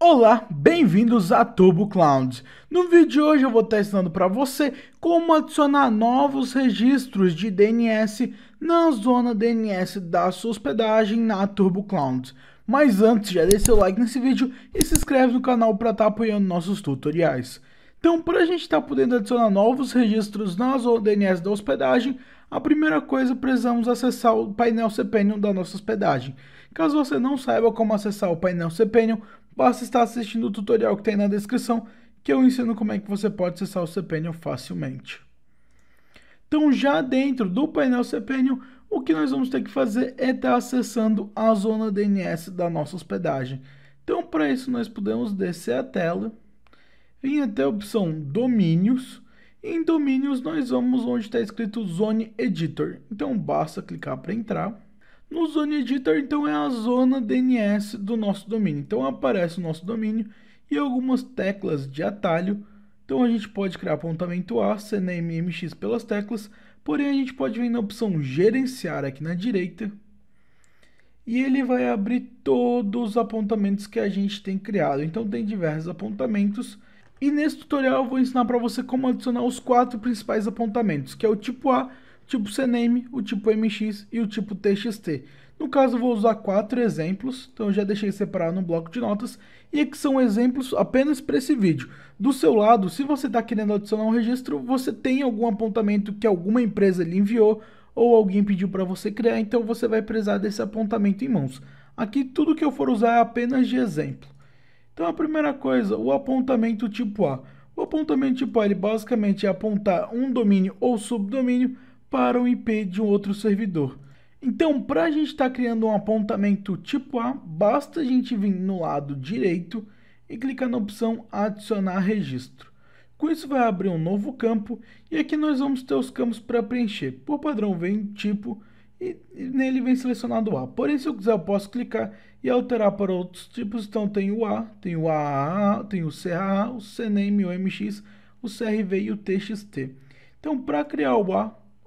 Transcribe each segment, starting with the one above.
Olá, bem-vindos a Turbo Cloud. No vídeo de hoje eu vou estar ensinando para você como adicionar novos registros de DNS na zona DNS da sua hospedagem na Turbo Cloud. Mas antes, já deixa seu like nesse vídeo e se inscreve no canal para estar apoiando nossos tutoriais. Então, para a gente estar podendo adicionar novos registros na zona DNS da hospedagem, a primeira coisa precisamos acessar o painel cPanel da nossa hospedagem. Caso você não saiba como acessar o painel cPanel, basta estar assistindo o tutorial que tem na descrição, que eu ensino como é que você pode acessar o cPanel facilmente. Então, já dentro do painel cPanel, o que nós vamos ter que fazer é estar acessando a zona DNS da nossa hospedagem. Então, para isso, nós podemos descer a tela, vir até a opção Domínios. Em Domínios, nós vamos onde está escrito Zone Editor. Então, basta clicar para entrar. No Zone Editor, então, é a zona DNS do nosso domínio. Então, aparece o nosso domínio e algumas teclas de atalho. Então, a gente pode criar apontamento A, CNAME e MX pelas teclas, porém, a gente pode vir na opção Gerenciar aqui na direita. E ele vai abrir todos os apontamentos que a gente tem criado. Então, tem diversos apontamentos. E nesse tutorial eu vou ensinar para você como adicionar os 4 principais apontamentos, que é o tipo A, o tipo CNAME, o tipo MX e o tipo TXT. No caso eu vou usar 4 exemplos, então eu já deixei separado no bloco de notas, e aqui são exemplos apenas para esse vídeo. Do seu lado, se você está querendo adicionar um registro, você tem algum apontamento que alguma empresa lhe enviou, ou alguém pediu para você criar, então você vai precisar desse apontamento em mãos. Aqui tudo que eu for usar é apenas de exemplo. Então a primeira coisa, o apontamento tipo A. O apontamento tipo A ele basicamente é apontar um domínio ou subdomínio para um IP de um outro servidor. Então, para a gente estar criando um apontamento tipo A, basta a gente vir no lado direito e clicar na opção Adicionar registro. Com isso vai abrir um novo campo e aqui nós vamos ter os campos para preencher. Por padrão vem tipo e nele vem selecionado A. Porém, se eu quiser eu posso clicar e alterar para outros tipos. Então tem o A, tem o AAA, tem o CAA, o CNAME, o MX, o CRV e o TXT. Então para criar o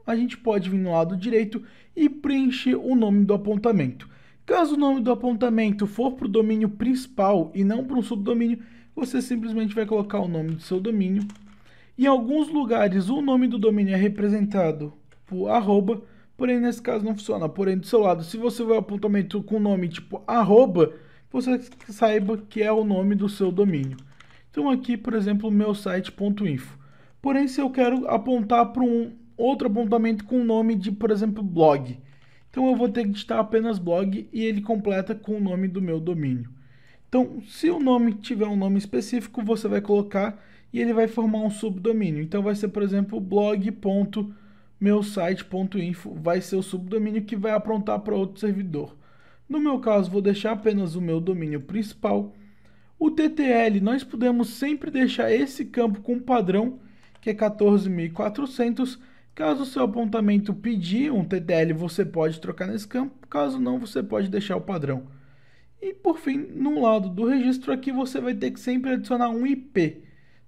A gente pode vir no lado direito e preencher o nome do apontamento. Caso o nome do apontamento for para o domínio principal e não para um subdomínio, você simplesmente vai colocar o nome do seu domínio. Em alguns lugares o nome do domínio é representado por arroba, porém nesse caso não funciona. Porém do seu lado, se você vê o apontamento com nome tipo arroba, você saiba que é o nome do seu domínio. Então aqui, por exemplo, meusite.info. Porém, se eu quero apontar para um outro apontamento com o nome de, por exemplo, blog, então eu vou ter que digitar apenas blog e ele completa com o nome do meu domínio. Então, se o nome tiver um nome específico, você vai colocar e ele vai formar um subdomínio. Então vai ser, por exemplo, blog.meusite.info, vai ser o subdomínio que vai apontar para outro servidor. No meu caso, vou deixar apenas o meu domínio principal. O TTL, nós podemos sempre deixar esse campo com padrão, que é 14.400. Caso o seu apontamento pedir um TTL, você pode trocar nesse campo. Caso não, você pode deixar o padrão. E por fim, no lado do registro aqui, você vai ter que sempre adicionar um IP.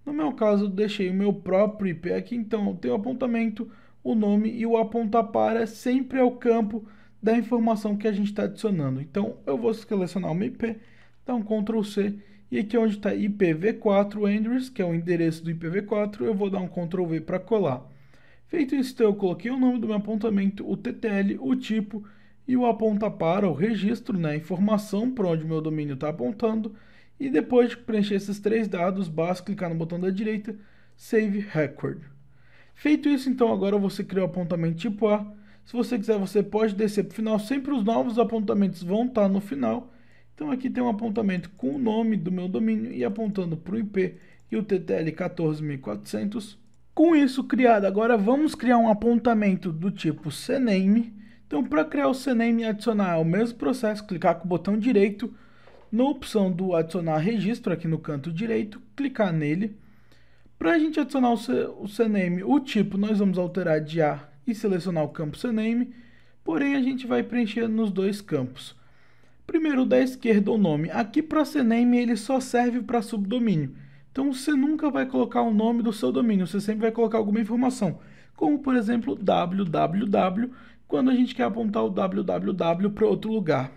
No meu caso, eu deixei o meu próprio IP aqui, então eu tenho o apontamento, o nome e o apontar para sempre é o campo da informação que a gente está adicionando. Então eu vou selecionar uma IP, dar um Ctrl C, e aqui onde está IPv4 address, que é o endereço do IPv4, eu vou dar um Ctrl V para colar. Feito isso, então, eu coloquei o nome do meu apontamento, o TTL, o tipo e o aponta para o registro, né, a informação para onde o meu domínio está apontando. E depois de preencher esses 3 dados, basta clicar no botão da direita, Save Record. Feito isso, então, agora você criou o apontamento tipo A. Se você quiser, você pode descer para o final, sempre os novos apontamentos vão estar no final. Então aqui tem um apontamento com o nome do meu domínio e apontando para o IP e o TTL 14.400. Com isso criado, agora vamos criar um apontamento do tipo CNAME. Então para criar o CNAME e adicionar o mesmo processo, clicar com o botão direito, na opção do adicionar registro aqui no canto direito, clicar nele. Para a gente adicionar o CNAME, o tipo nós vamos alterar de A e selecionar o campo CNAME, porém a gente vai preencher nos 2 campos. Primeiro, da esquerda, o nome. Aqui para CNAME ele só serve para subdomínio. Então você nunca vai colocar o nome do seu domínio, você sempre vai colocar alguma informação. Como, por exemplo, www, quando a gente quer apontar o www para outro lugar.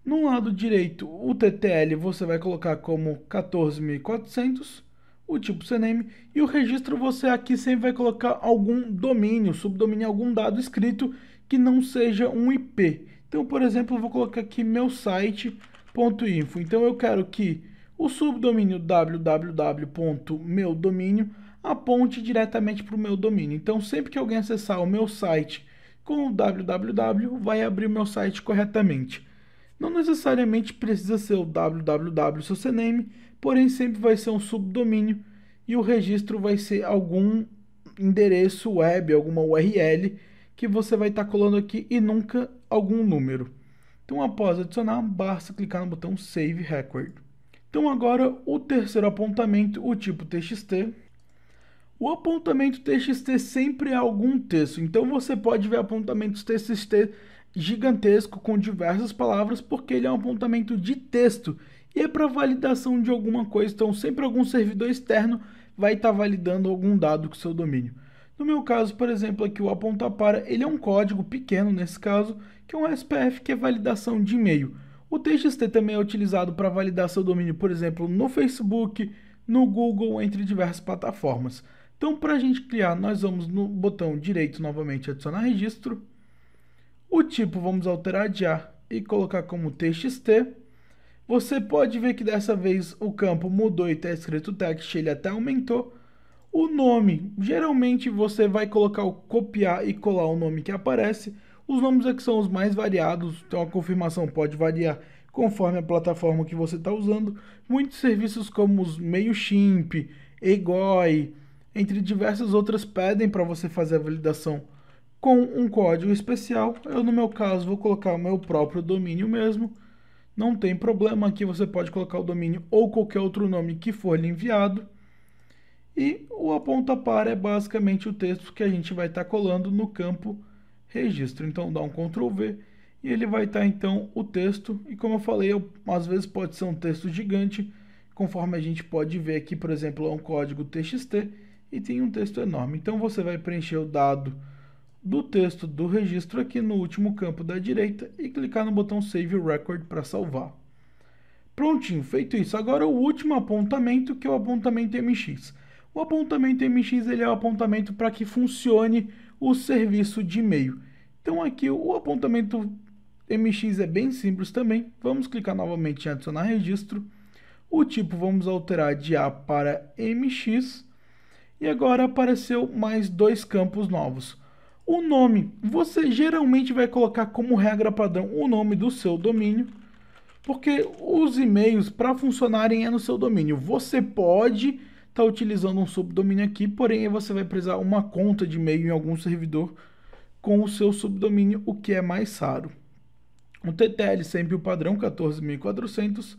No lado direito, o TTL você vai colocar como 14.400, o tipo CNAME, e o registro você aqui sempre vai colocar algum domínio, subdomínio, algum dado escrito que não seja um IP. Então, por exemplo, eu vou colocar aqui meu site.info. Então, eu quero que o subdomínio www.meudomínio aponte diretamente para o meu domínio. Então, sempre que alguém acessar o meu site com o www, vai abrir o meu site corretamente. Não necessariamente precisa ser o www seu CNAME, porém sempre vai ser um subdomínio e o registro vai ser algum endereço web, alguma URL que você vai estar colando aqui e nunca algum número. Então, após adicionar, basta clicar no botão Save Record. Então, agora o terceiro apontamento, o tipo TXT. O apontamento TXT sempre é algum texto, então você pode ver apontamentos TXT gigantesco com diversas palavras, porque ele é um apontamento de texto e é para validação de alguma coisa, então sempre algum servidor externo vai estar validando algum dado com seu domínio. No meu caso, por exemplo, aqui o apontar para, ele é um código pequeno nesse caso, que é um SPF, que é validação de e-mail. O TXT também é utilizado para validar seu domínio, por exemplo, no Facebook, no Google, entre diversas plataformas. Então, para a gente criar, nós vamos no botão direito novamente, adicionar registro. O tipo vamos alterar de A e colocar como TXT. Você pode ver que dessa vez o campo mudou e está escrito text, ele até aumentou. O nome, geralmente você vai colocar o copiar e colar o nome que aparece. Os nomes aqui são os mais variados, então a confirmação pode variar conforme a plataforma que você está usando. Muitos serviços como os Mailchimp, Egoi, entre diversas outras, pedem para você fazer a validação com um código especial. Eu, no meu caso, vou colocar o meu próprio domínio mesmo. Não tem problema, aqui você pode colocar o domínio ou qualquer outro nome que for lhe enviado. E o aponta para é basicamente o texto que a gente vai estar colando no campo registro. Então dá um Ctrl V e ele vai estar então o texto. E como eu falei, às vezes pode ser um texto gigante, conforme a gente pode ver aqui, por exemplo, é um código TXT e tem um texto enorme. Então você vai preencher o dado do texto do registro aqui no último campo da direita e clicar no botão Save Record para salvar. Prontinho, feito isso. Agora o último apontamento, que é o apontamento MX. O apontamento MX ele é o apontamento para que funcione o serviço de e-mail. Então aqui o apontamento MX é bem simples também. Vamos clicar novamente em adicionar registro. O tipo vamos alterar de A para MX. E agora apareceu mais dois campos novos. O nome, você geralmente vai colocar como regra padrão o nome do seu domínio, porque os e-mails para funcionarem é no seu domínio. Você pode estar utilizando um subdomínio aqui, porém você vai precisar uma conta de e-mail em algum servidor com o seu subdomínio, o que é mais raro. O TTL sempre o padrão 14.400.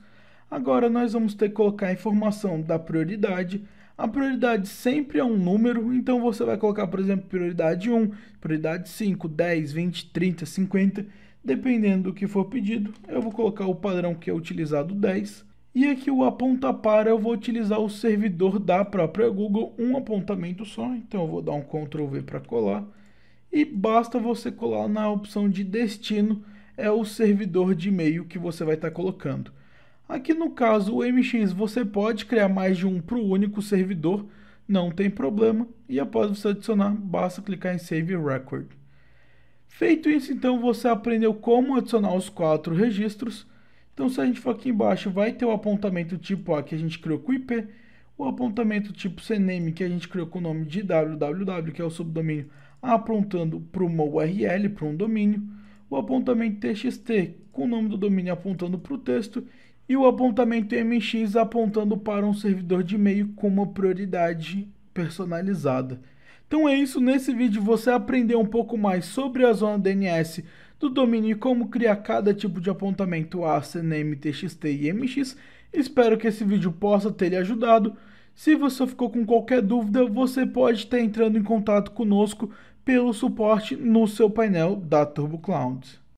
Agora nós vamos ter que colocar a informação da prioridade. A prioridade sempre é um número, então você vai colocar, por exemplo, prioridade 1, prioridade 5, 10, 20, 30, 50, dependendo do que for pedido. Eu vou colocar o padrão que é utilizado 10. E aqui o aponta para, eu vou utilizar o servidor da própria Google, um apontamento só. Então eu vou dar um Ctrl V para colar. E basta você colar na opção de destino, é o servidor de e-mail que você vai estar colocando. Aqui no caso, o MX, você pode criar mais de um para o único servidor, não tem problema. E após você adicionar, basta clicar em Save Record. Feito isso, então, você aprendeu como adicionar os 4 registros. Então, se a gente for aqui embaixo, vai ter o apontamento tipo A, que a gente criou com IP, o apontamento tipo CNAME, que a gente criou com o nome de www, que é o subdomínio, apontando para uma URL, para um domínio, o apontamento TXT, com o nome do domínio apontando para o texto, e o apontamento MX apontando para um servidor de e-mail com uma prioridade personalizada. Então é isso, nesse vídeo você aprendeu um pouco mais sobre a zona DNS do domínio e como criar cada tipo de apontamento A, CNAME, TXT e MX. Espero que esse vídeo possa ter lhe ajudado. Se você ficou com qualquer dúvida, você pode estar entrando em contato conosco pelo suporte no seu painel da TurboCloud.